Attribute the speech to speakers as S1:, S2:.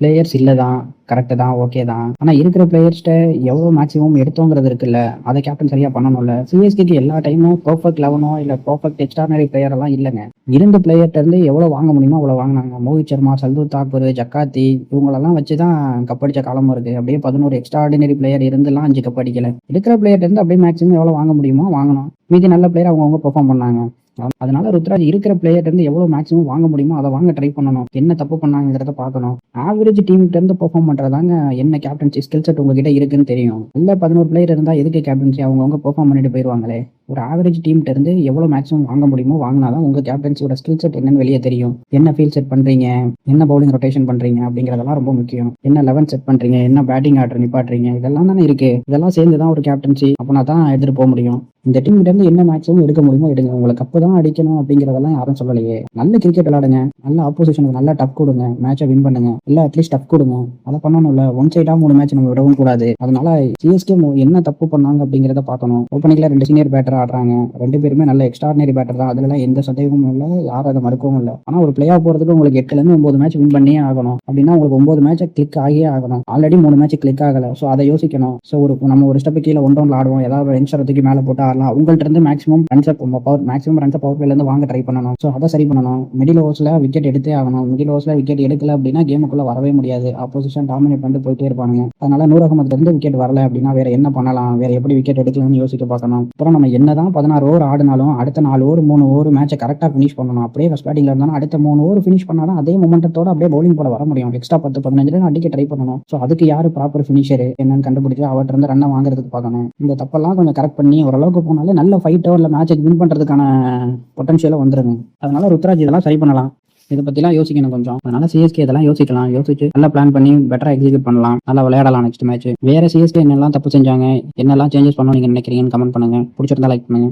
S1: Players இல்ல தான். Correct தான். ஓகே தான். ஆனா இருக்கிற பிளேயர்ஸ்ட்ட எவ்வளோ மேக்ஸிமம் எடுத்தோங்கிறது இருக்குல்ல. அத கேப்டன் சரியா பண்ணணும்ல. சிஎஸ்கேக்கு எல்லா டைமும் பெர்ஃபெக்ட் 11ஓ இல்ல பெர்ஃபெக்ட் எக்ஸ்ட்ரார்டினரி பிளேயர் எல்லாம் இல்லங்க. இருந்த பிளேயர்ட்ட இருந்து எவ்வளோ வாங்க முடியுமோ அவ்வளோ வாங்குனாங்க. மோஹித் சர்மா, சர்துல் தாக்கூர், ஜக்கார்த்தி இவங்களெல்லாம் வச்சு தான் கப் அடிச்ச காலமும் இருக்கு. அப்படியே 11 எக்ஸ்ட்ரார்டினரி பிளேயர் இருந்துலாம் 5 கப் அடிக்கல. இருக்கிற பிளேயர்ட்ட இருந்து அப்படியே மேக்ஸிமம் எவ்வளோ வாங்க முடியுமோ வாங்கணும். மீதி நல்ல பிளேயர் அவங்கவங்க பெர்ஃபார்ம் பண்ணாங்க. அதனால ருத்ராஜ் இருக்கிற பிளேயர்ட்ட இருந்து எவ்வளவு மேக்ஸிமம் வாங்க முடியுமோ அதை வாங்க ட்ரை பண்ணணும். என்ன தப்பு பண்ணாங்கிறத பார்க்கணும். ஆவரேஜ் டீம்கிட்ட இருந்து பெர்ஃபார்ம் பண்றதாங்க என்ன கேப்டன்சி ஸ்கில் செட் உங்ககிட்ட இருக்குன்னு தெரியும். இல்ல 11 பிளேயர் இருந்தா எதுக்கு கேப்டன்சி? அவங்கவங்க பெர்ஃபார்ம் பண்ணிட்டு போயிருவாங்களே. ஒரு ஆவரேஜ் டீம்கிட்ட இருந்து எவ்வளவு மேக்ஸிமம் வாங்க முடியுமோ வாங்கினாதான் உங்க கேப்டன்சியோட ஸ்கில் செட் என்னன்னு வெளியே தெரியும். என்ன ஃபீல்ட் செட் பண்றீங்க, என்ன பவுலிங் ரொட்டேஷன் பண்றீங்க அப்படிங்கறதெல்லாம் ரொம்ப முக்கியம். என்ன 11 செட் பண்றீங்க, என்ன பேட்டிங் ஆர்டர் நிப்பாட்டுறீங்க, இதெல்லாம் தானே இருக்கு. இதெல்லாம் சேர்ந்துதான் ஒரு கேப்டன்சி. அப்பனா தான் எடுத்துட்டு போக முடியும். இந்த டீம் கிட்ட இருந்து என்ன மேக்ஸிமம் எடுக்க முடியுமோ எடுங்க. உங்களுக்கு கப்பு தான் அடிக்கணும் அப்படிங்கறதெல்லாம் யாரும் சொல்லலையே. நல்ல கிரிக்கெட் விளையாடுங்க, நல்ல ஆப்போசிஷனுக்கு நல்ல டஃப் கொடுங்க, மேட்சை வின் பண்ணுங்க. இல்ல அட்லீஸ்ட் டஃப் கொடுங்க. அதை பண்ணணும்ல. ஒன் சைடா 3 மேட்ச் நம்ம விடவும் கூடாது. அதனால சிஎஸ்கே என்ன தப்பு பண்ணாங்க அப்படிங்கறத பார்க்கணும். ஓப்பனிங்ல 2 சீனியர் பேட்டர் ஆடுறாங்க. 2 பேருமே நல்ல எக்ஸ்ட்ரார்டினரி பேட்டர் தான். அதுல எந்த சந்தேகமும் இல்லை. யாரும் அதை மறுக்கவும் இல்லை. ஆனா ஒரு பிளே ஆஃப் போறதுக்கு உங்களுக்கு 8ல இருந்து 9 மேட்ச் வின் பண்ணியே ஆகணும். அப்படின்னா உங்களுக்கு 9 மேட்ச் கிளிக் ஆகியே ஆகணும். ஆல்ரெடி 3 மேட்ச் கிளிக் ஆகல. ஸோ அதை யோசிக்கணும். ஸோ நம்ம ஒரு ஸ்டெப் கீழே 1 ரவுண்ட்ல ஆடுவோம். ஏதாவது யங்ஸ்டர் தூக்கி மேலே போட்டு ஆடலாம். உங்கள்ட்ட இருந்து மேக்ஸிமம் ரன்ஸ் பவர் பிளேல இருந்து வாங்க ட்ரை பண்ணணும். ஸோ அதை சரி பண்ணணும். மிடில் ஓவர்ஸ்ல விக்கெட் எடுத்தே ஆகணும். மிடில் ஓவர்ஸ்ல விக்கெட் எடுக்கல அப்படின்னா கேமுக்குள்ள வரவே முடியாது. ஆப்போசிஷன் டாமினேட் பண்ணிட்டு போயிட்டே இருப்பாங்க. அதனால நூர் அகமதுல இருந்து விக்கெட் வரல அப்படின்னா வேற என்ன பண்ணலாம், வேற எப்படி விக்கெட் எடுக்கலாம்னு யோசிக்க பார்க்கணும். அப்புறம் நம்ம என்னதான் 16 ஓவர் ஆடினாலும் அடுத்த 4 ஓவர் 3 ஓவர் மேட்சை கரெக்டாக ஃபினிஷ் பண்ணணும். அப்படியே ஃபர்ஸ்ட் பேட்டிங்ல இருந்தாலும் அடுத்த 3 ஓவர் ஃபினிஷ் பண்ணாலும் அதே மொமெண்டத்தோட அப்படியே பவுலிங் போல வர முடியும். எக்ஸ்ட்ரா 10-15 ரன் அடிக்க ட்ரை பண்ணணும். ஸோ அதுக்கு யாரு ப்ராப்பர் ஃபினிஷர் என்னன்னு கண்டுபிடிச்சு அவர்கிட்ட இருந்து ரன்னை வாங்குறதுக்கு பார்க்கணும். இந்த தப்பெல்லாம் கொஞ்சம் கரெக்ட் பண்ணி ஓரளவுக்கு போனாலே நல்ல 5 ஓவர்ல மேட்சை வின் பண்றதுக்கான பொட்டன்ஷியலும் வந்துருங்க. அதனால ருத்ராஜ் இதெல்லாம் சரி பண்ணலாம். இதை பத்திலாம் யோசிக்கணும் கொஞ்சம். அதனால சிஎஸ்கே இதெல்லாம் யோசிக்கலாம். யோசிச்சு நல்லா பிளான் பண்ணி பெட்டரா எக்ஸிக்யூட் பண்ணலாம். நல்லா விளையாடலாம் நெக்ஸ்ட் மேட்ச். வேற சிஎஸ்கே என்னெல்லாம் தப்பு செஞ்சாங்க, என்னெல்லாம் சேஞ்சஸ் பண்ணணும் நீங்க நினைக்கிறீங்கன்னு கமெண்ட் பண்ணுங்க. பிடிச்சிருந்தா லைக் பண்ணுங்க.